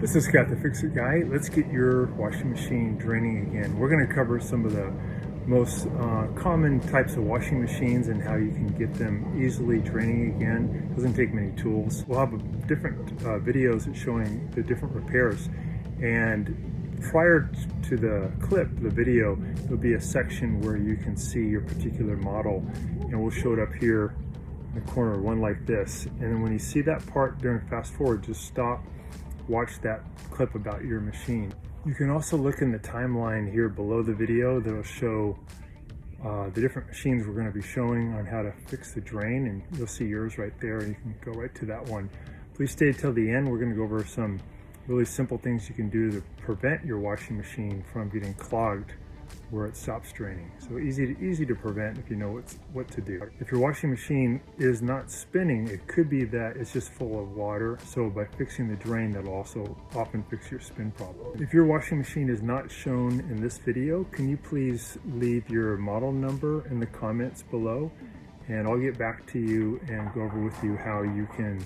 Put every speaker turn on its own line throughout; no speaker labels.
This is Scott the Fix-It Guy. Let's get your washing machine draining again. We're going to cover some of the most common types of washing machines and how you can get them easily draining again. It doesn't take many tools. We'll have different videos showing the different repairs. And prior to the clip, the video, there'll be a section where you can see your particular model. And we'll show it up here in the corner, one like this. And then when you see that part during fast forward, just stop. Watch that clip about your machine. You can also look in the timeline here below the video that'll show the different machines we're going to be showing on how to fix the drain, and you'll see yours right there, and you can go right to that one. Please stay till the end. We're going to go over some really simple things you can do to prevent your washing machine from getting clogged where it stops draining. So easy to prevent if you know what to do. If your washing machine is not spinning, it could be that it's just full of water. So by fixing the drain, that'll also often fix your spin problem. If your washing machine is not shown in this video, can you please leave your model number in the comments below, and I'll get back to you and go over with you how you can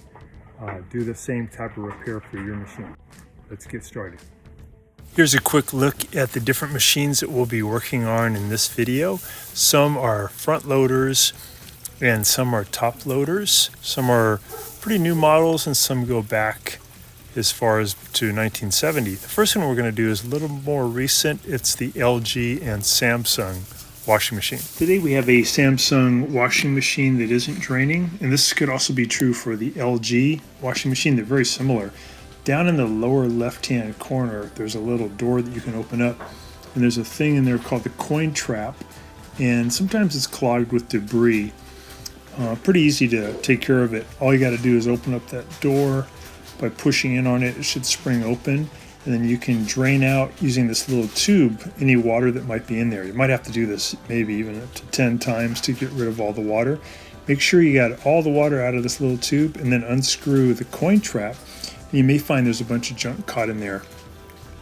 do the same type of repair for your machine. Let's get started. Here's a quick look at the different machines that we'll be working on in this video. Some are front loaders and some are top loaders. Some are pretty new models and some go back as far as to 1970. The first one we're going to do is a little more recent. It's the LG and Samsung washing machine. Today we have a Samsung washing machine that isn't draining, and this could also be true for the LG washing machine. They're very similar. Down in the lower left-hand corner, there's a little door that you can open up, and there's a thing in there called the coin trap, and sometimes it's clogged with debris. Pretty easy to take care of it. All you got to do is open up that door by pushing in on it. It should spring open, and then you can drain out using this little tube any water that might be in there. You might have to do this maybe even up to 10 times to get rid of all the water. Make sure you got all the water out of this little tube, and then unscrew the coin trap. You may find there's a bunch of junk caught in there.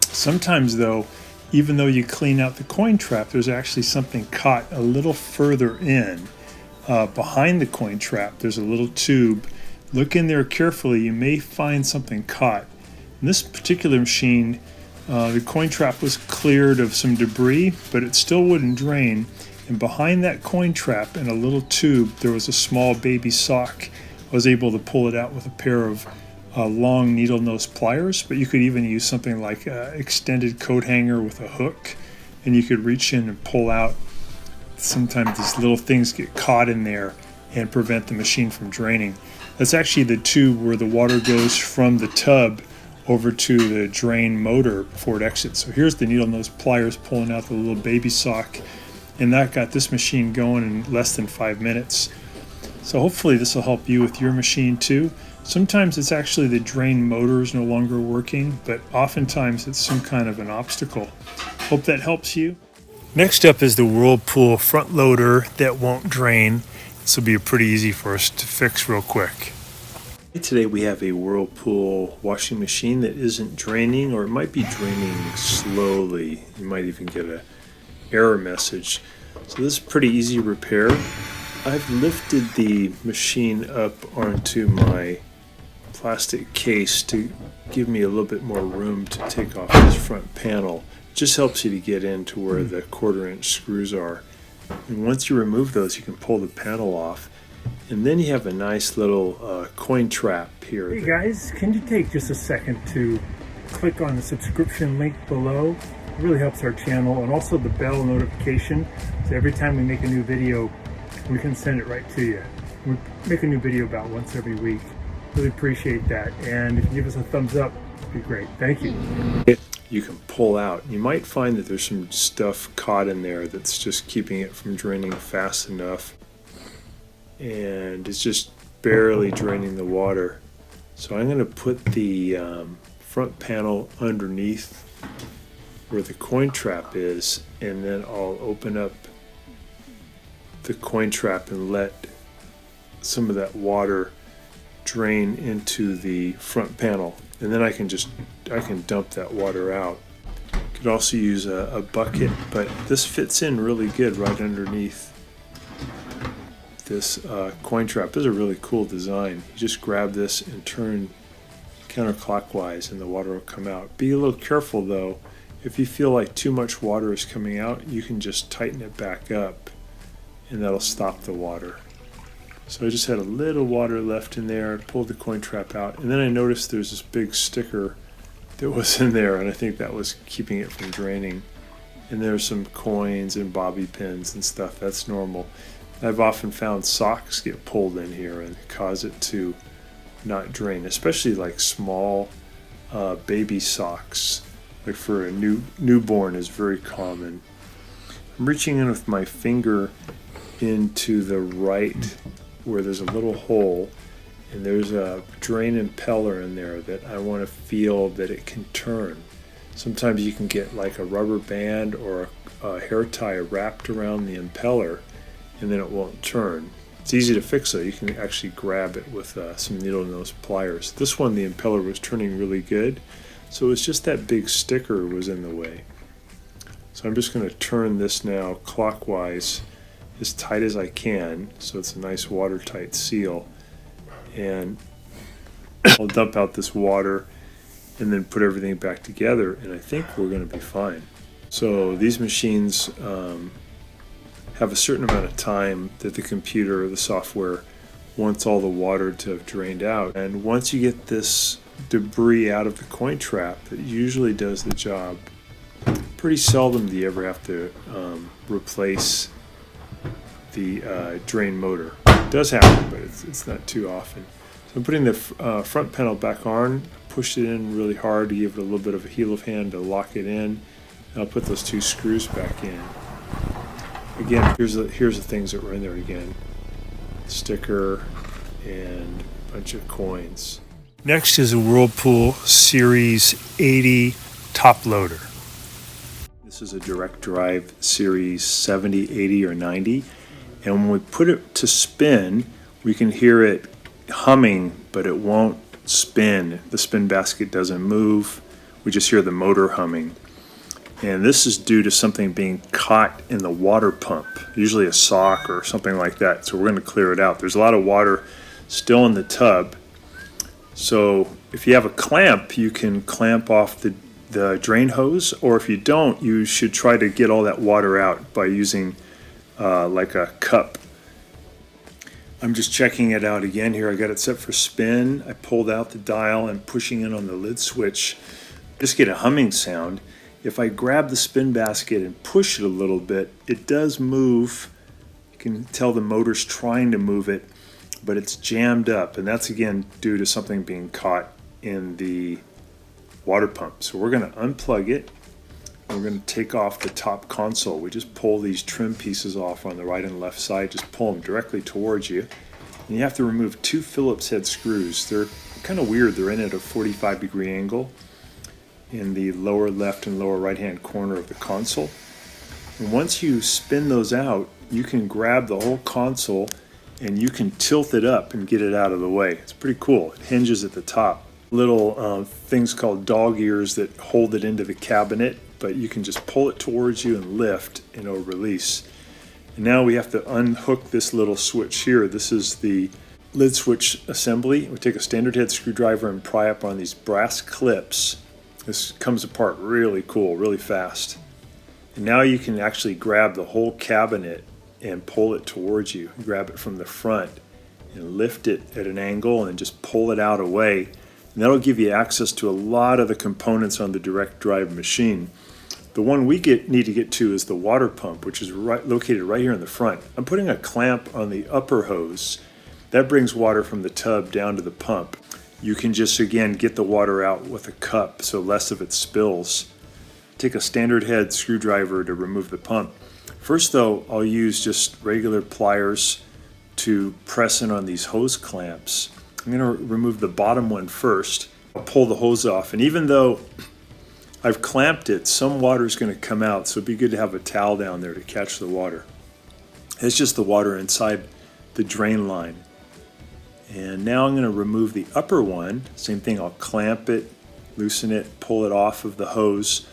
Sometimes though, even though you clean out the coin trap, there's actually something caught a little further in. Behind the coin trap, there's a little tube. Look in there carefully, you may find something caught. In this particular machine, the coin trap was cleared of some debris, but it still wouldn't drain. And behind that coin trap in a little tube, there was a small baby sock. I was able to pull it out with a pair of long needle nose pliers, but you could even use something like an extended coat hanger with a hook, and you could reach in and pull out. Sometimes these little things get caught in there and prevent the machine from draining. That's actually the tube where the water goes from the tub over to the drain motor before it exits. So here's the needle nose pliers pulling out the little baby sock, and that got this machine going in less than 5 minutes. So hopefully this will help you with your machine too. Sometimes it's actually the drain motor is no longer working, but oftentimes it's some kind of an obstacle. Hope that helps you. Next up is the Whirlpool front loader that won't drain. This will be pretty easy for us to fix real quick. Today we have a Whirlpool washing machine that isn't draining, or it might be draining slowly. You might even get an error message. So this is pretty easy repair. I've lifted the machine up onto my plastic case to give me a little bit more room to take off this front panel. It just helps you to get into where the 1/4-inch screws are. And once you remove those, you can pull the panel off. And then you have a nice little coin trap here. Hey guys, can you take just a second to click on the subscription link below? It really helps our channel, and also the bell notification, so every time we make a new video, we can send it right to you. We make a new video about once every week. Really appreciate that. And if you give us a thumbs up, it'd be great. Thank you. You can pull out. You might find that there's some stuff caught in there that's just keeping it from draining fast enough. And it's just barely draining the water. So I'm going to put the front panel underneath where the coin trap is, and then I'll open up the coin trap and let some of that water drain into the front panel, and then I can dump that water out. Could also use a bucket, but this fits in really good right underneath this coin trap. This is a really cool design. You just grab this and counterclockwise and the water will come out. Be a little careful though. If you feel like too much water is coming out, you can just tighten it back up and that'll stop the water. So I just had a little water left in there, pulled the coin trap out, and then I noticed there's this big sticker that was in there, and I think that was keeping it from draining. And there's some coins and bobby pins and stuff. That's normal. I've often found socks get pulled in here and cause it to not drain, especially like small baby socks. Like for a newborn is very common. I'm reaching in with my finger into the right where there's a little hole, and there's a drain impeller in there that I want to feel that it can turn. Sometimes you can get like a rubber band or a hair tie wrapped around the impeller and then it won't turn. It's easy to fix though. You can actually grab it with some needle nose pliers. This one, the impeller was turning really good, so it's just that big sticker was in the way. So I'm just going to turn this now clockwise as tight as I can so it's a nice watertight seal, and I'll dump out this water and then put everything back together, and I think we're going to be fine. So these machines have a certain amount of time that the computer or the software wants all the water to have drained out, and once you get this debris out of the coin trap, it usually does the job. Pretty seldom do you ever have to replace the drain motor. It does happen, but it's not too often. So I'm putting the front panel back on, pushed it in really hard to give it a little bit of a heel of hand to lock it in, and I'll put those two screws back in. Again, here's the things that were in there again. Sticker and a bunch of coins. Next is a Whirlpool Series 80 top loader. This is a direct drive Series 70, 80, or 90. And when we put it to spin, we can hear it humming, but it won't spin. The spin basket doesn't move. We just hear the motor humming. And this is due to something being caught in the water pump, usually a sock or something like that. So we're going to clear it out. There's a lot of water still in the tub. So if you have a clamp, you can clamp off the drain hose, or if you don't, you should try to get all that water out by using like a cup. I'm just checking it out again here. I got it set for spin. I pulled out the dial and pushing in on the lid switch. Just get a humming sound. If I grab the spin basket and push it a little bit, it does move. You can tell the motor's trying to move it, but it's jammed up, and that's again due to something being caught in the water pump. So we're going to unplug it. We're going to take off the top console. We just pull these trim pieces off on the right and left side, just pull them directly towards you. And you have to remove two Phillips head screws. They're kind of weird. They're in at a 45-degree angle in the lower left and lower right hand corner of the console. And once you spin those out, you can grab the whole console and you can tilt it up and get it out of the way. It's pretty cool. It hinges at the top. Little things called dog ears that hold it into the cabinet, but you can just pull it towards you and lift and it'll release. And now we have to unhook this little switch here. This is the lid switch assembly. We take a standard head screwdriver and pry up on these brass clips. This comes apart really cool, really fast. And now you can actually grab the whole cabinet and pull it towards you. Grab it from the front and lift it at an angle and just pull it out away. And that'll give you access to a lot of the components on the direct drive machine. The one we need to get to is the water pump, which is located right here in the front. I'm putting a clamp on the upper hose. That brings water from the tub down to the pump. You can just, again, get the water out with a cup so less of it spills. Take a standard head screwdriver to remove the pump. First though, I'll use just regular pliers to press in on these hose clamps. I'm going to remove the bottom one first. I'll pull the hose off, and even though I've clamped it, some water is going to come out, so it'd be good to have a towel down there to catch the water. It's just the water inside the drain line. And now I'm going to remove the upper one. Same thing, I'll clamp it, loosen it, pull it off of the hose.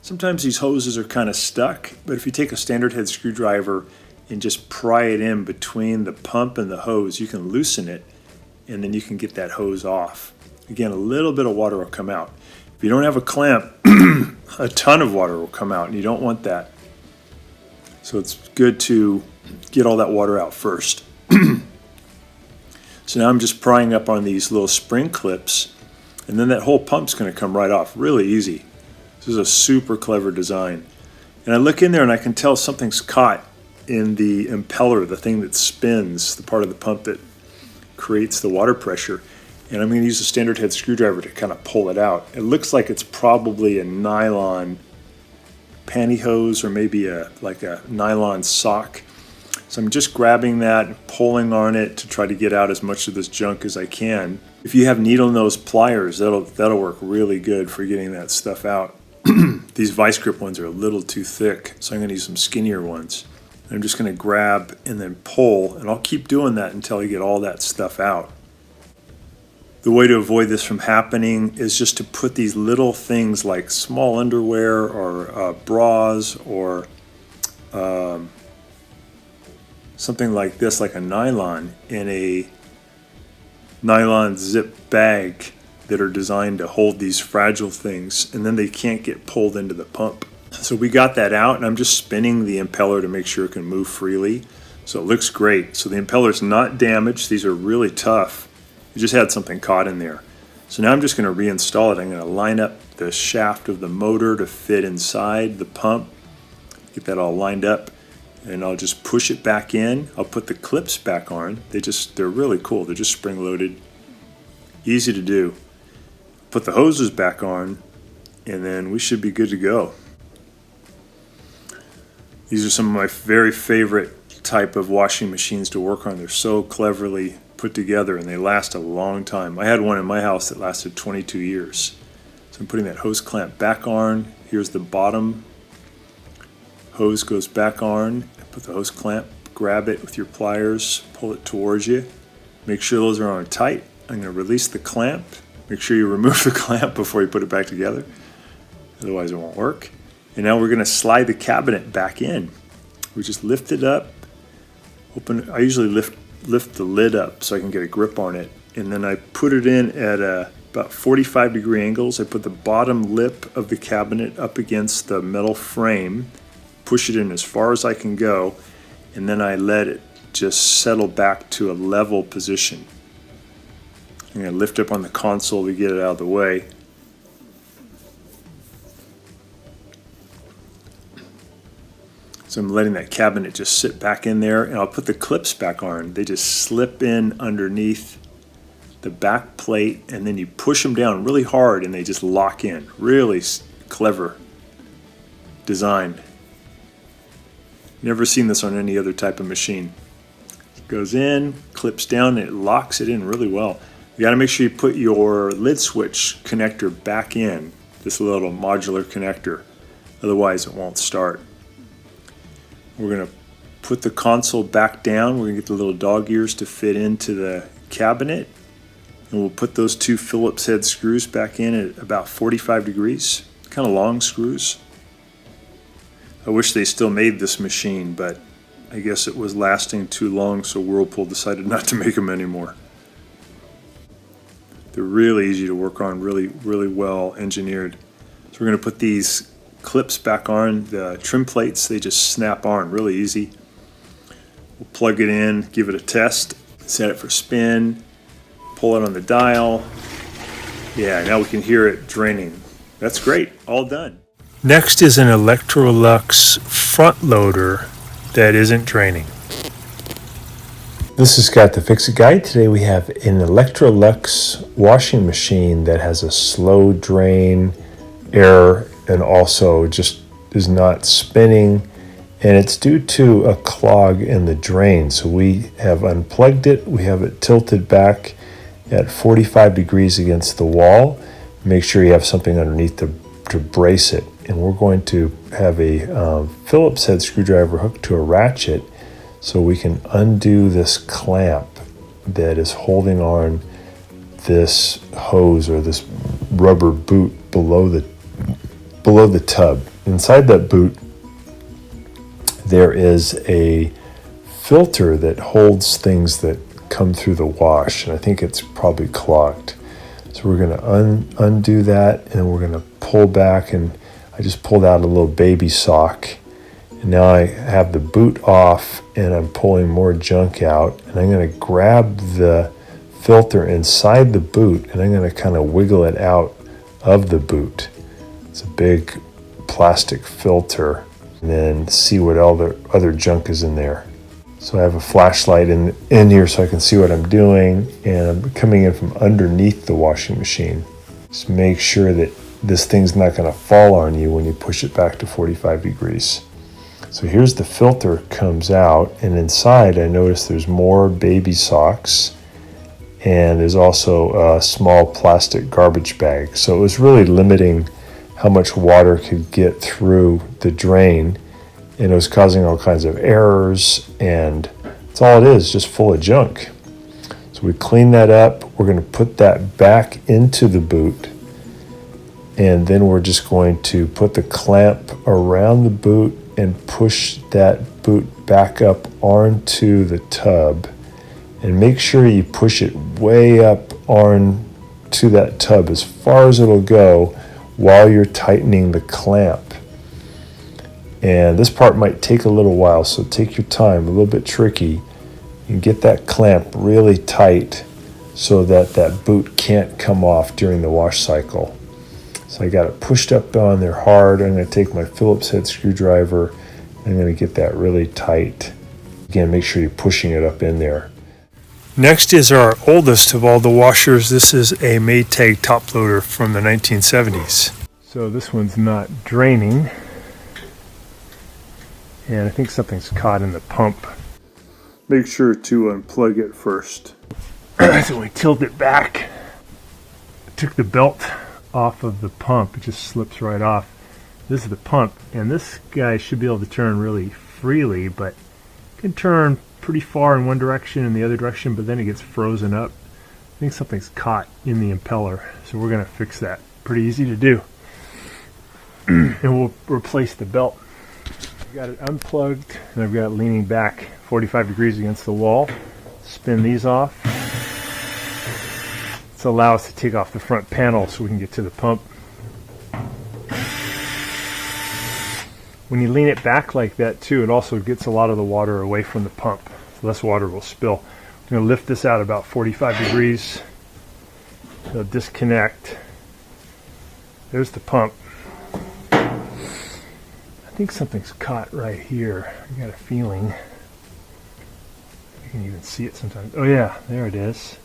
Sometimes these hoses are kind of stuck, but if you take a standard head screwdriver and just pry it in between the pump and the hose, you can loosen it, and then you can get that hose off.
Again, a little bit of water will come out. If you don't have a clamp, a ton of water will come out, and you don't want that. So it's good to get all that water out first. So now I'm just prying up on these little spring clips, and then that whole pump's going to come right off. Really easy. This is a super clever design. And I look in there and I can tell something's caught in the impeller, the thing that spins, the part of the pump that creates the water pressure. And I'm going to use a standard head screwdriver to kind of pull it out. It looks like it's probably a nylon pantyhose or maybe like a nylon sock. So I'm just grabbing that and pulling on it to try to get out as much of this junk as I can. If you have needle nose pliers, that'll work really good for getting that stuff out. These vice grip ones are a little too thick, so I'm going to use some skinnier ones. I'm just going to grab and then pull, and I'll keep doing that until I get all that stuff out. The way to avoid this from happening is just to put these little things like small underwear or bras or something like this, like a nylon, in a nylon zip bag that are designed to hold these fragile things, and then they can't get pulled into the pump. So we got that out, and I'm just spinning the impeller to make sure it can move freely. So it looks great. So the impeller's not damaged. These are really tough. It just had something caught in there. So now I'm just going to reinstall it. I'm going to line up the shaft of the motor to fit inside the pump, get that all lined up, and I'll just push it back in. I'll put the clips back on. They're really cool. They're just spring loaded. Easy to do. Put the hoses back on, and then we should be good to go. These are some of my very favorite type of washing machines to work on. They're so cleverly put together, and they last a long time. I had one in my house that lasted 22 years. So I'm putting that hose clamp back on. Here's the bottom. Hose goes back on. Put the hose clamp, grab it with your pliers, pull it towards you. Make sure those are on tight. I'm going to release the clamp. Make sure you remove the clamp before you put it back together. Otherwise it won't work. And now we're going to slide the cabinet back in. We just lift it up. Open. I usually lift the lid up so I can get a grip on it. And then I put it in at about 45-degree angles. I put the bottom lip of the cabinet up against the metal frame, push it in as far as I can go, and then I let it just settle back to a level position. I'm going to lift up on the console to get it out of the way. So I'm letting that cabinet just sit back in there, and I'll put the clips back on. They just slip in underneath the back plate, and then you push them down really hard and they just lock in. Really clever design. Never seen this on any other type of machine. It goes in, clips down, and it locks it in really well. You got to make sure you put your lid switch connector back in, this little modular connector, otherwise it won't start. We're going to put the console back down. We're going to get the little dog ears to fit into the cabinet, and we'll put those two Phillips head screws back in at about 45 degrees, kind of long screws. I wish they still made this machine, but I guess it was lasting too long, so Whirlpool decided not to make them anymore. They're really easy to work on, really, really well engineered. So we're going to put these clips back on, the trim plates, they just snap on really easy. We'll plug it in, give it a test, set it for spin, pull it on the dial. Yeah, now we can hear it draining. That's great, all done.
Next is an Electrolux front loader that isn't draining.
This is Scott the Fix It Guy. Today we have an Electrolux washing machine that has a slow drain error and also just is not spinning, and it's due to a clog in the drain. So we have unplugged it, we have it tilted back at 45 degrees against the wall. Make sure you have something underneath to brace it, and we're going to have a Phillips head screwdriver hooked to a ratchet so we can undo this clamp that is holding on this hose or this rubber boot below the tub. Inside that boot there is a filter that holds things that come through the wash, and I think it's probably clogged. So we're going to undo that, and then we're going to pull back, and I just pulled out a little baby sock. And now I have the boot off, and I'm pulling more junk out, and I'm going to grab the filter inside the boot, and I'm going to kind of wiggle it out of the boot. It's a big plastic filter, and then see what other junk is in there. So I have a flashlight in here so I can see what I'm doing, and I'm coming in from underneath the washing machine. Just make sure that this thing's not going to fall on you when you push it back to 45 degrees. So here's the filter comes out, and inside I notice there's more baby socks, and there's also a small plastic garbage bag. So it was really limiting how much water could get through the drain, and it was causing all kinds of errors, and that's all it is, just full of junk. So we clean that up. We're going to put that back into the boot, and then we're just going to put the clamp around the boot and push that boot back up onto the tub, and make sure you push it way up onto that tub as far as it'll go while you're tightening the clamp. And this part might take a little while, so take your time, a little bit tricky, and get that clamp really tight so that that boot can't come off during the wash cycle. So I got it pushed up on there hard. I'm going to take my Phillips head screwdriver, and I'm going to get that really tight. Again, make sure you're pushing it up in there.
Next is our oldest of all the washers. This is a Maytag top loader from the 1970s. So this one's not draining, and I think something's caught in the pump.
Make sure to unplug it first.
So we tilt it back, took the belt off of the pump. It just slips right off. This is the pump, and this guy should be able to turn really freely, but can turn pretty far in one direction and the other direction, but then it gets frozen up. I think something's caught in the impeller, so we're going to fix that. Pretty easy to do. And we'll replace the belt. I've got it unplugged, and I've got it leaning back 45 degrees against the wall. Spin these off. This allows us to take off the front panel so we can get to the pump. When you lean it back like that too, it also gets a lot of the water away from the pump. So less water will spill. I'm going to lift this out about 45 degrees. It'll disconnect. There's the pump. I think something's caught right here. I got a feeling. You can even see it sometimes. Oh yeah, there it is.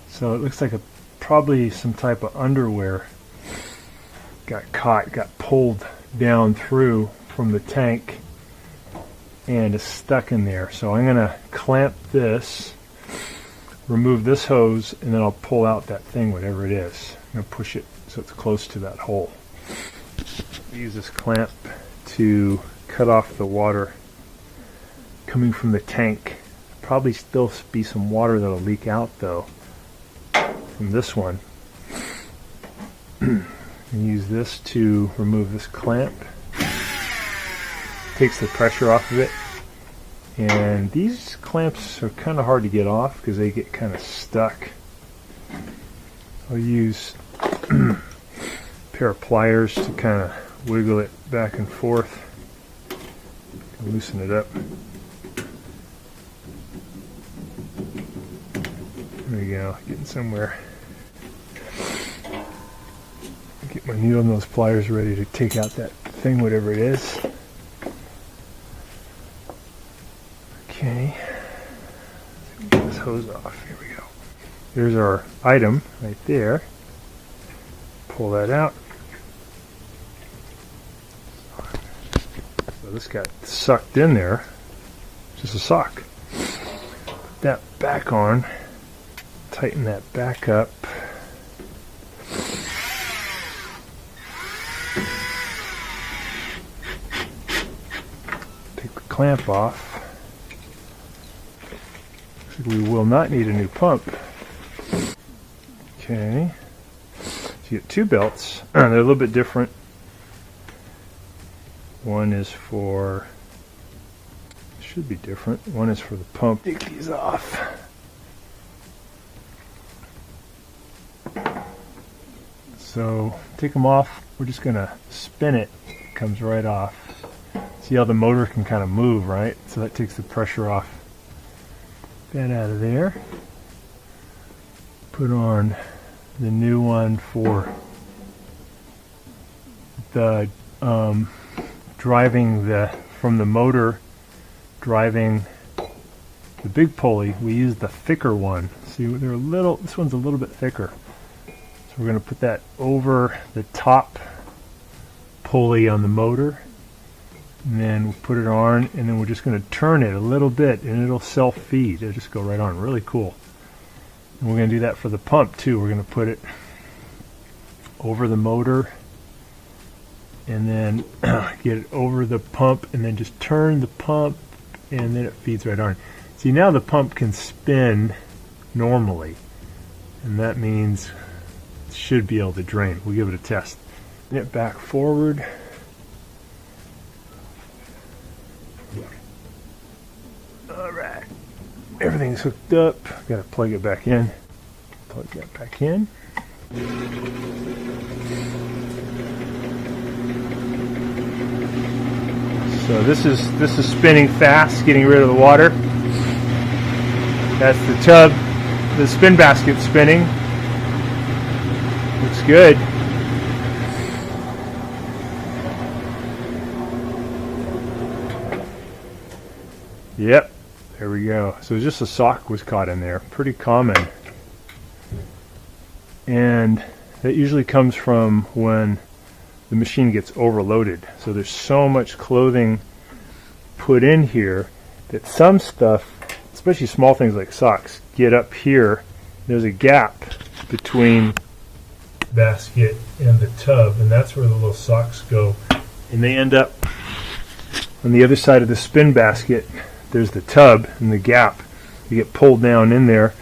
So it looks like probably some type of underwear got caught, got pulled down through from the tank, and is stuck in there. So I'm going to clamp this, remove this hose, and then I'll pull out that thing, whatever it is. I'm going to push it so it's close to that hole. Use this clamp to cut off the water coming from the tank. Probably still be some water that'll leak out though from this one. And use this to remove this clamp. Takes the pressure off of it. And these clamps are kind of hard to get off because they get kind of stuck. I'll use a pair of pliers to kind of wiggle it back and forth and loosen it up. There we go, getting somewhere. Get my needle nose pliers ready to take out that thing, whatever it is. Okay, let's get this hose off. Here we go. There's our item right there. Pull that out. So this got sucked in there. Just a sock. Put that back on. Tighten that back up. Take the clamp off. We will not need a new pump. Okay. So you get two belts. They're a little bit different. One is for, should be different. One is for the pump. Take these off. So take them off. We're just gonna spin it. It comes right off. See how the motor can kind of move, right? So that takes the pressure off. That out of there. Put on the new one for the driving from the motor, driving the big pulley. We use the thicker one. See, this one's a little bit thicker. So we're going to put that over the top pulley on the motor, and then we'll put it on, and then we're just going to turn it a little bit, and it'll self-feed. It'll just go right on. Really cool. And we're going to do that for the pump too. We're going to put it over the motor, and then get it over the pump, and then just turn the pump, and then it feeds right on. See, now the pump can spin normally, and that means it should be able to drain. We'll give it a test. Bring it back forward. All right, everything's hooked up. Got to plug it back in. Plug that back in. So this is spinning fast, getting rid of the water. That's the tub. The spin basket's spinning. Looks good. Yep, there we go. So just a sock was caught in there. Pretty common. And that usually comes from when the machine gets overloaded. So there's so much clothing put in here that some stuff, especially small things like socks, get up here. There's a gap between the basket and the tub, and that's where the little socks go. And they end up on the other side of the spin basket. There's the tub and the gap. You get pulled down in there,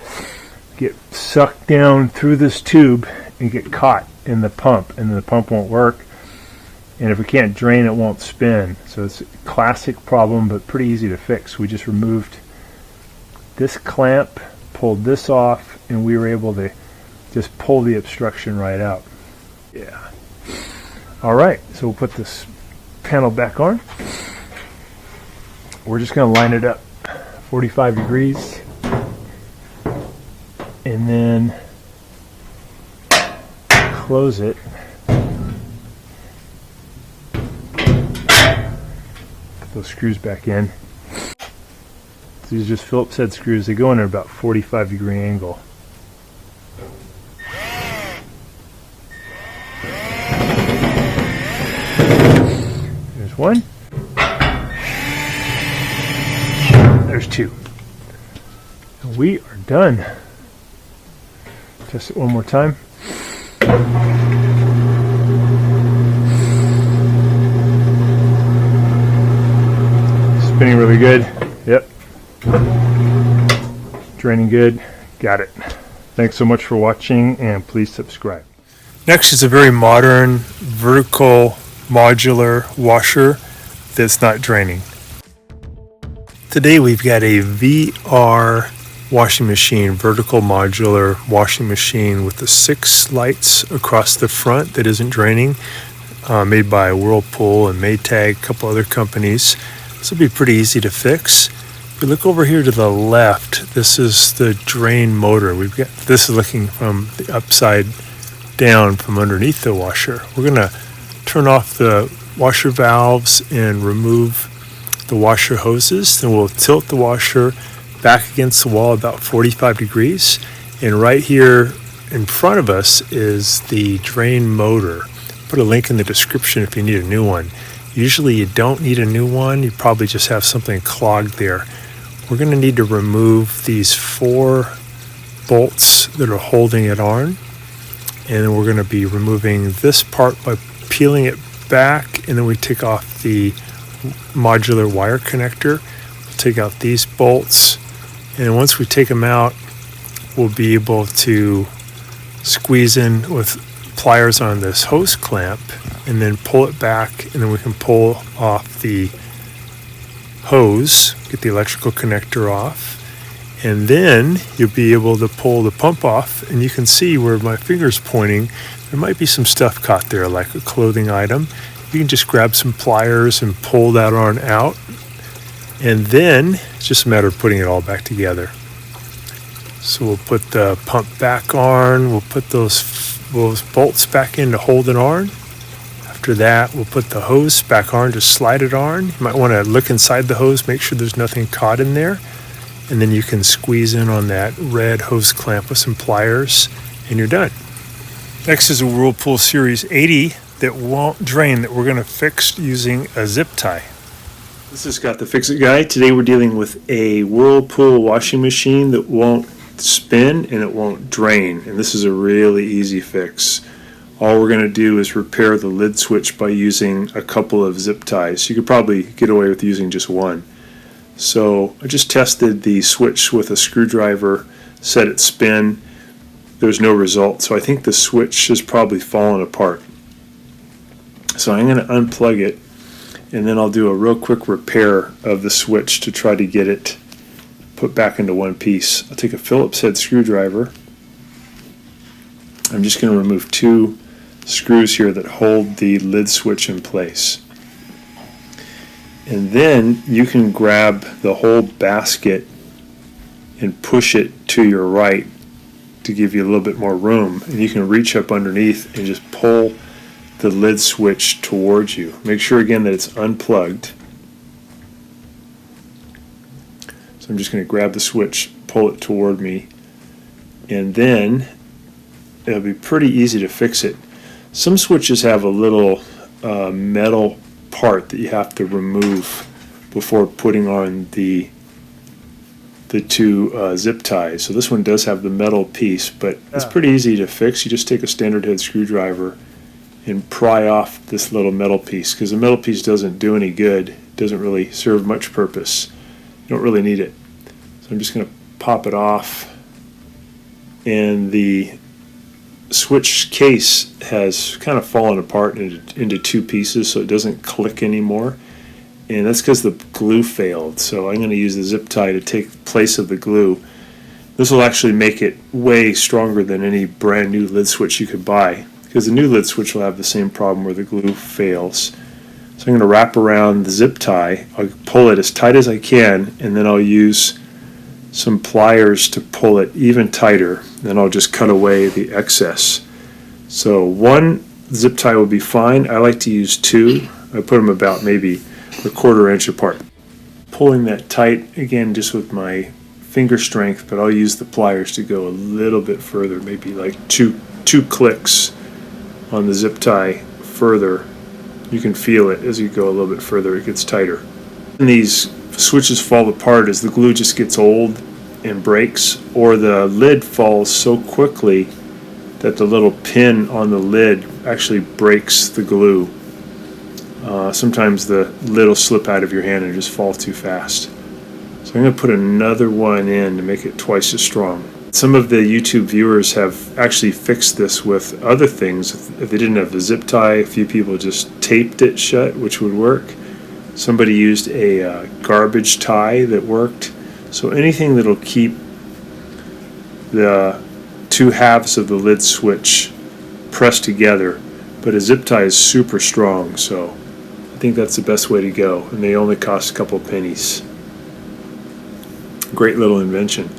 get sucked down through this tube, and get caught in the pump, and the pump won't work. And if we can't drain, it won't spin. So it's a classic problem, but pretty easy to fix. We just removed this clamp, pulled this off, and we were able to just pull the obstruction right out. Yeah. All right, so we'll put this panel back on. We're just going to line it up 45 degrees, and then close it. Put those screws back in. These are just Phillips head screws. They go in at about 45-degree angle. There's one. There's two. And we are done. Test it one more time. Spinning really good. Yep. Draining good. Got it. Thanks so much for watching, and please subscribe. Next is a very modern vertical modular washer that's not draining. Today we've got a VR washing machine, vertical modular washing machine with the 6 lights across the front that isn't draining, made by Whirlpool and Maytag, a couple other companies. This will be pretty easy to fix. If we look over here to the left, this is the drain motor. This is looking from the upside down from underneath the washer. We're going to turn off the washer valves and remove the washer hoses. Then we'll tilt the washer back against the wall about 45 degrees. And right here in front of us is the drain motor. Put a link in the description if you need a new one. Usually you don't need a new one. You probably just have something clogged there. We're going to need to remove these 4 bolts that are holding it on. And then we're going to be removing this part by peeling it back, and then we take off the modular wire connector. We'll take out these bolts, and once we take them out, we'll be able to squeeze in with pliers on this hose clamp and then pull it back, and then we can pull off the hose, get the electrical connector off,
And then you'll be able to pull the pump off, and you can see where my finger's pointing. There might be some stuff caught there, like a clothing item. You can just grab some pliers and pull that on out. And then it's just a matter of putting it all back together. So we'll put the pump back on. We'll put those bolts back in to hold it on. After that, we'll put the hose back on to slide it on. You might want to look inside the hose, make sure there's nothing caught in there. And then you can squeeze in on that red hose clamp with some pliers, and you're done. Next is a Whirlpool Series 80 that won't drain that we're going to fix using a zip tie.
This is Scott the Fix-It Guy. Today we're dealing with a Whirlpool washing machine that won't spin and it won't drain. And this is a really easy fix. All we're going to do is repair the lid switch by using a couple of zip ties. You could probably get away with using just one. So I just tested the switch with a screwdriver, set it spin. There's no result. So I think the switch has probably fallen apart. So I'm going to unplug it, and then I'll do a real quick repair of the switch to try to get it put back into one piece. I'll take a Phillips head screwdriver. I'm just going to remove two screws here that hold the lid switch in place. And then you can grab the whole basket and push it to your right to give you a little bit more room. And you can reach up underneath and just pull the lid switch towards you. Make sure again that it's unplugged. So I'm just going to grab the switch, pull it toward me, and then it'll be pretty easy to fix it. Some switches have a little metal part that you have to remove before putting on the two zip ties. So this one does have the metal piece, but it's pretty easy to fix. You just take a standard head screwdriver and pry off this little metal piece, because the metal piece doesn't do any good. It doesn't really serve much purpose. You don't really need it. So I'm just going to pop it off, and the switch case has kind of fallen apart into two pieces, so it doesn't click anymore, and that's because the glue failed. So I'm going to use the zip tie to take place of the glue. This will actually make it way stronger than any brand new lid switch you could buy, because the new lid switch will have the same problem where the glue fails. So I'm going to wrap around the zip tie. I'll pull it as tight as I can, and then I'll use some pliers to pull it even tighter. Then I'll just cut away the excess. So one zip tie will be fine. I like to use two. I put them about maybe a 1/4 inch apart. Pulling that tight, again, just with my finger strength, but I'll use the pliers to go a little bit further, maybe like two clicks on the zip tie further. You can feel it as you go a little bit further, it gets tighter. And these switches fall apart as the glue just gets old and breaks, or the lid falls so quickly that the little pin on the lid actually breaks the glue. Sometimes the lid will slip out of your hand and just fall too fast. So I'm going to put another one in to make it twice as strong. Some of the YouTube viewers have actually fixed this with other things. If they didn't have the zip tie, a few people just taped it shut, which would work. Somebody used a garbage tie that worked. So anything that'll keep the two halves of the lid switch pressed together. But a zip tie is super strong, so I think that's the best way to go. And they only cost a couple pennies. Great little invention.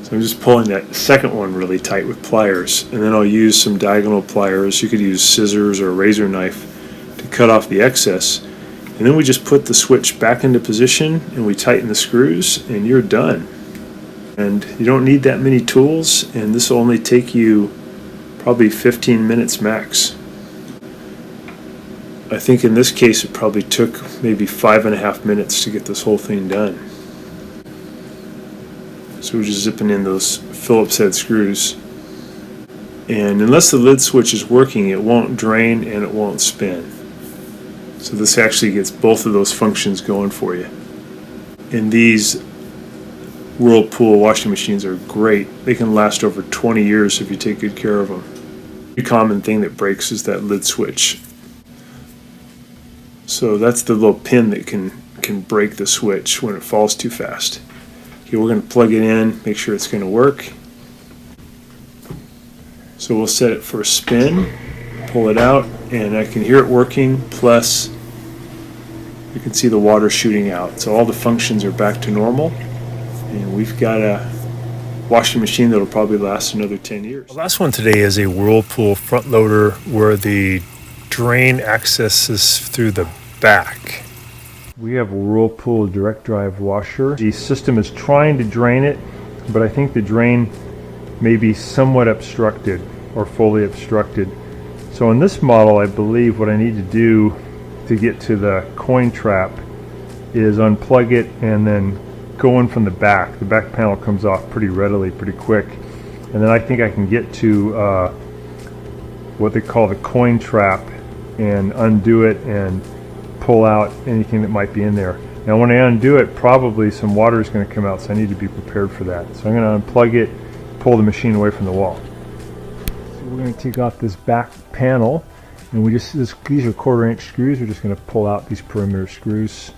So I'm just pulling that second one really tight with pliers, and then I'll use some diagonal pliers. You could use scissors or a razor knife to cut off the excess. And then we just put the switch back into position and we tighten the screws, and you're done. And you don't need that many tools, and this will only take you probably 15 minutes max. I think in this case it probably took maybe 5.5 minutes to get this whole thing done. So we're just zipping in those Phillips head screws. And unless the lid switch is working, it won't drain and it won't spin. So this actually gets both of those functions going for you. And these Whirlpool washing machines are great. They can last over 20 years if you take good care of them. The common thing that breaks is that lid switch. So that's the little pin that can break the switch when it falls too fast. Okay, we're going to plug it in, make sure it's going to work. So we'll set it for a spin, pull it out, and I can hear it working, plus you can see the water shooting out. So all the functions are back to normal, and we've got a washing machine that'll probably last another 10 years.
The last one today is a Whirlpool front loader where the drain accesses through the back. We have a Whirlpool direct drive washer. The system is trying to drain it, but I think the drain may be somewhat obstructed or fully obstructed. So in this model, I believe what I need to do to get to the coin trap is unplug it and then go in from the back. The back panel comes off pretty readily, pretty quick. And then I think I can get to what they call the coin trap and undo it and pull out anything that might be in there. Now when I undo it, probably some water is going to come out, so I need to be prepared for that. So I'm going to unplug it, pull the machine away from the wall. So we're going to take off this back panel, and these are 1/4-inch screws. We're just going to pull out these perimeter screws.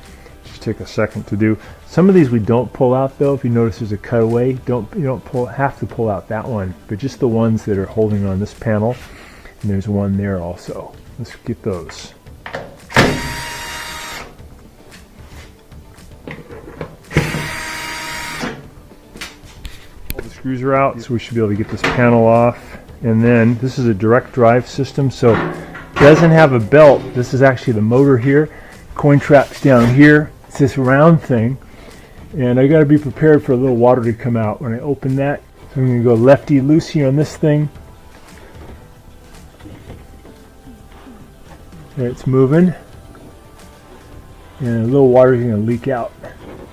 Just take a second to do. Some of these we don't pull out though. If you notice there's a cutaway, you don't have to pull out that one, but just the ones that are holding on this panel, and there's one there also. Let's get those. All the screws are out, so we should be able to get this panel off. And then this is a direct drive system, so it doesn't have a belt. This is actually the motor here. Coin trap's down here. It's this round thing, and I got to be prepared for a little water to come out when I open that. So I'm going to go lefty loosey on this thing. There, it's moving, and a little water is going to leak out.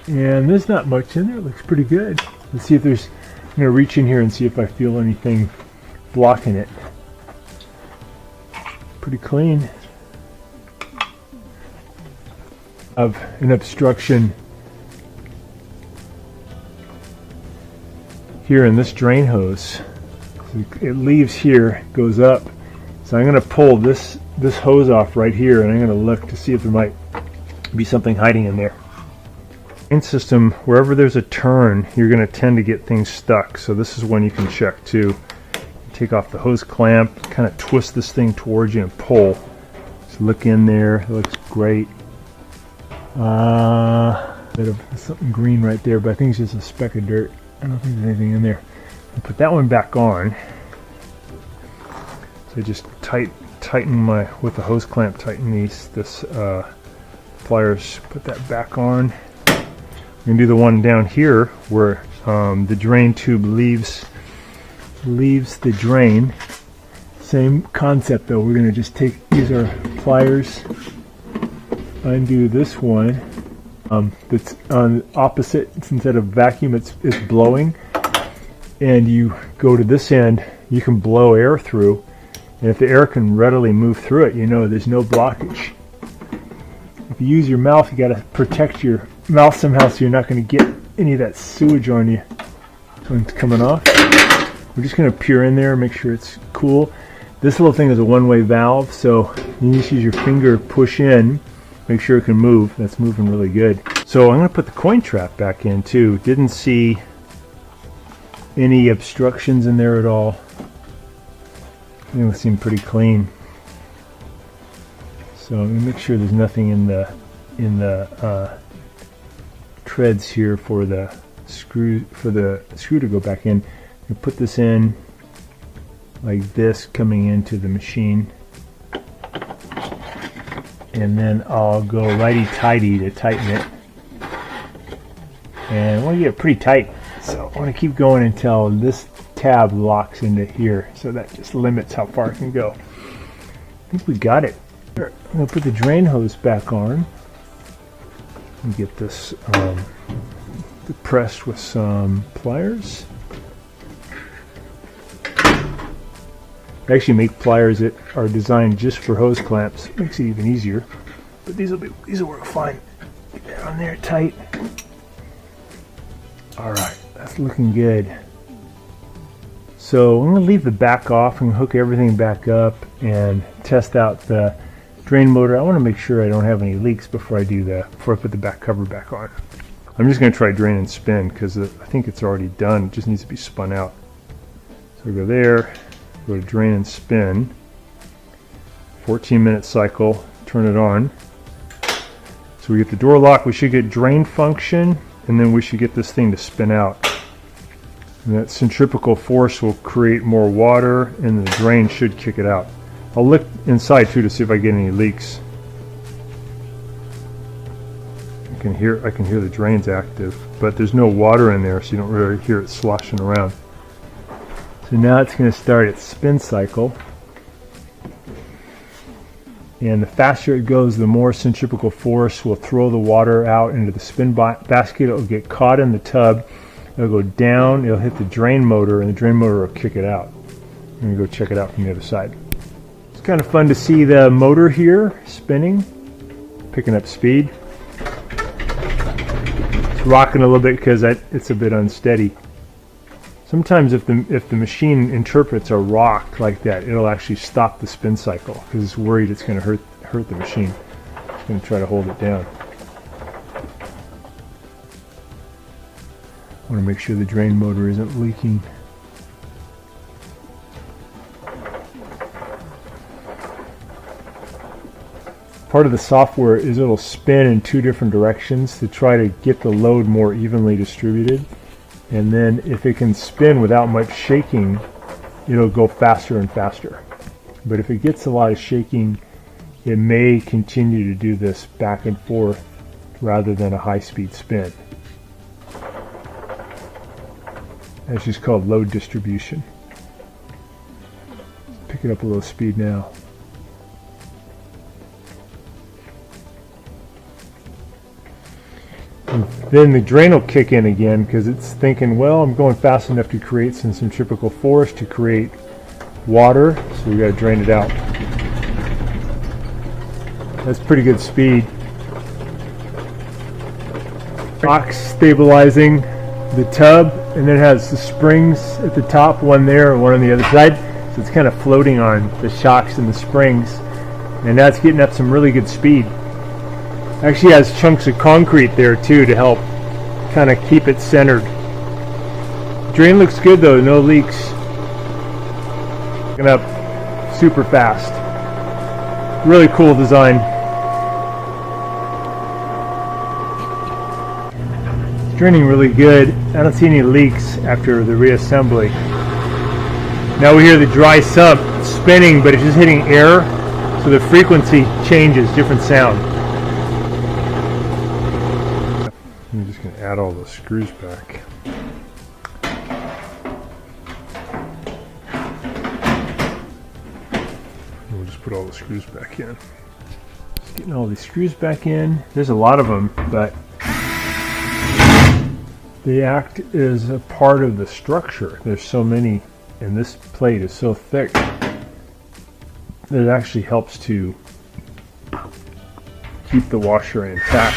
And there's not much in there. It looks pretty good. Let's see if there's. I'm going to reach in here and see if I feel anything blocking it. Pretty clean. Of an obstruction here in this drain hose. So it leaves here, goes up. So I'm going to pull this hose off right here, and I'm going to look to see if there might be something hiding in there. In system, wherever there's a turn, you're going to tend to get things stuck. So this is one you can check too. Take off the hose clamp, kind of twist this thing towards you and pull. Just look in there. It looks great. Bit of something green right there, but I think it's just a speck of dirt. I don't think there's anything in there. I'll put that one back on. So just tighten with the hose clamp, tighten this pliers, put that back on. We're going to do the one down here where the drain tube leaves the drain. Same concept though. We're going to just use our pliers, undo this one that's on opposite. Instead of vacuum, it's blowing, and you go to this end. You can blow air through, and if the air can readily move through it, you know there's no blockage. If you use your mouth, you got to protect your mouth somehow so you're not going to get any of that sewage on you. This one's coming off. We're just going to peer in there, make sure it's cool. This little thing is a one-way valve, so you just use your finger, push in, make sure it can move. That's moving really good. So I'm going to put the coin trap back in too. Didn't see any obstructions in there at all. It seemed pretty clean. So I'm going to make sure there's nothing in the treads here for the screw to go back in. You put this in like this, coming into the machine, and then I'll go righty-tighty to tighten it. And I want to get it pretty tight, so I want to keep going until this tab locks into here. So that just limits how far it can go. I think we got it. I'm going to put the drain hose back on and get this depressed with some pliers. I actually make pliers that are designed just for hose clamps. It makes it even easier. But these will work fine. Get that on there tight. Alright, that's looking good. So I'm going to leave the back off and hook everything back up and test out the drain motor. I want to make sure I don't have any leaks before I put the back cover back on.
I'm just going to try drain and spin because I think it's already done. It just needs to be spun out. So we go there, go to drain and spin, 14-minute cycle, turn it on. So we get the door lock, we should get drain function, and then we should get this thing to spin out. And that centrifugal force will create more water and the drain should kick it out. I'll look inside too to see if I get any leaks. I can hear the drains active, but there's no water in there, so you don't really hear it sloshing around. So now it's going to start its spin cycle. And the faster it goes, the more centrifugal force will throw the water out into the spin basket. It'll get caught in the tub. It'll go down, it'll hit the drain motor, and the drain motor will kick it out. I'm going to go check it out from the other side. It's kind of fun to see the motor here spinning, picking up speed. It's rocking a little bit because it's a bit unsteady. Sometimes if the machine interprets a rock like that, it'll actually stop the spin cycle because it's worried it's going to hurt the machine. It's going to try to hold it down. I want to make sure the drain motor isn't leaking. Part of the software is it'll spin in 2 different directions to try to get the load more evenly distributed. And then if it can spin without much shaking, it'll go faster and faster. But if it gets a lot of shaking, it may continue to do this back and forth rather than a high-speed spin. That's just called load distribution. Pick it up a little speed now. And then the drain will kick in again because it's thinking, well, I'm going fast enough to create some centrifugal force to create water, so we got to drain it out. That's pretty good speed. Box stabilizing the tub, and then it has the springs at the top, one there and one on the other side. So it's kind of floating on the shocks and the springs, and that's getting up some really good speed. Actually has chunks of concrete there too to help kind of keep it centered. Drain looks good though, no leaks. Going up super fast. Really cool design. It's draining really good. I don't see any leaks after the reassembly. Now we hear the dry sump spinning, but it's just hitting air, so the frequency changes, different sound. I'm just going to add all the screws back. We'll just put all the screws back in. Just getting all these screws back in. There's a lot of them, but they act as a part of the structure. There's so many, and this plate is so thick that it actually helps to keep the washer intact.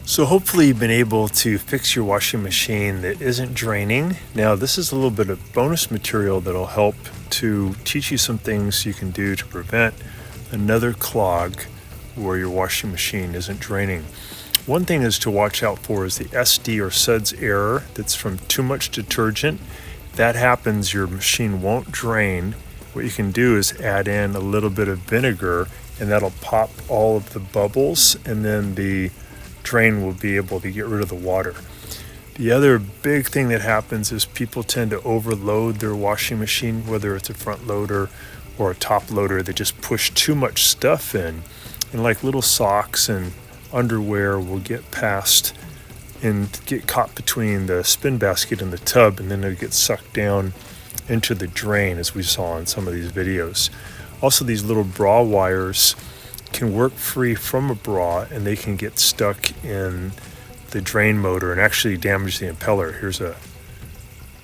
So hopefully you've been able to fix your washing machine that isn't draining. Now this is a little bit of bonus material that'll help to teach you some things you can do to prevent another clog where your washing machine isn't draining. One thing is to watch out for is the SD or suds error that's from too much detergent. If that happens, your machine won't drain. What you can do is add in a little bit of vinegar, and that'll pop all of the bubbles, and then the drain will be able to get rid of the water. The other big thing that happens is people tend to overload their washing machine, whether it's a front loader or a top loader. They just push too much stuff in, and like little socks and underwear will get past and get caught between the spin basket and the tub, and then it'll get sucked down into the drain, as we saw in some of these videos. Also, these little bra wires can work free from a bra, and they can get stuck in the drain motor and actually damage the impeller. Here's a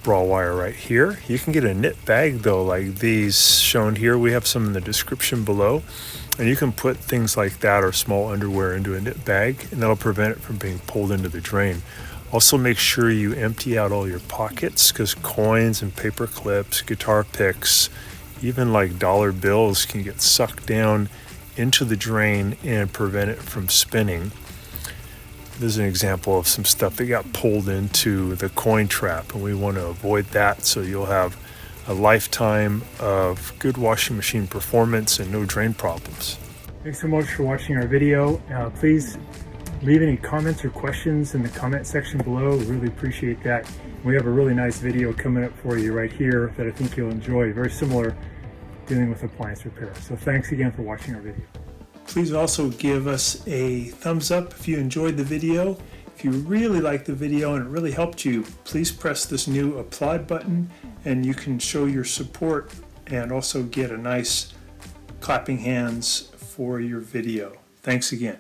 bra wire right here. You can get a knit bag though, like these shown here. We have some in the description below, and you can put things like that or small underwear into a knit bag, and that'll prevent it from being pulled into the drain. Also, make sure you empty out all your pockets, because coins and paper clips, guitar picks, even like dollar bills can get sucked down
into the drain and prevent it from spinning. This is an example of some stuff that got pulled into the coin trap, and we want to avoid that, so you'll have a lifetime of good washing machine performance and no drain problems.
Thanks so much for watching our video. Please leave any comments or questions in the comment section below. We really appreciate that. We have a really nice video coming up for you right here that I think you'll enjoy, very similar, dealing with appliance repair. So thanks again for watching our video.
Please also give us a thumbs up if you enjoyed the video. If you really liked the video and it really helped you, please press this new applaud button and you can show your support and also get a nice clapping hands for your video. Thanks again.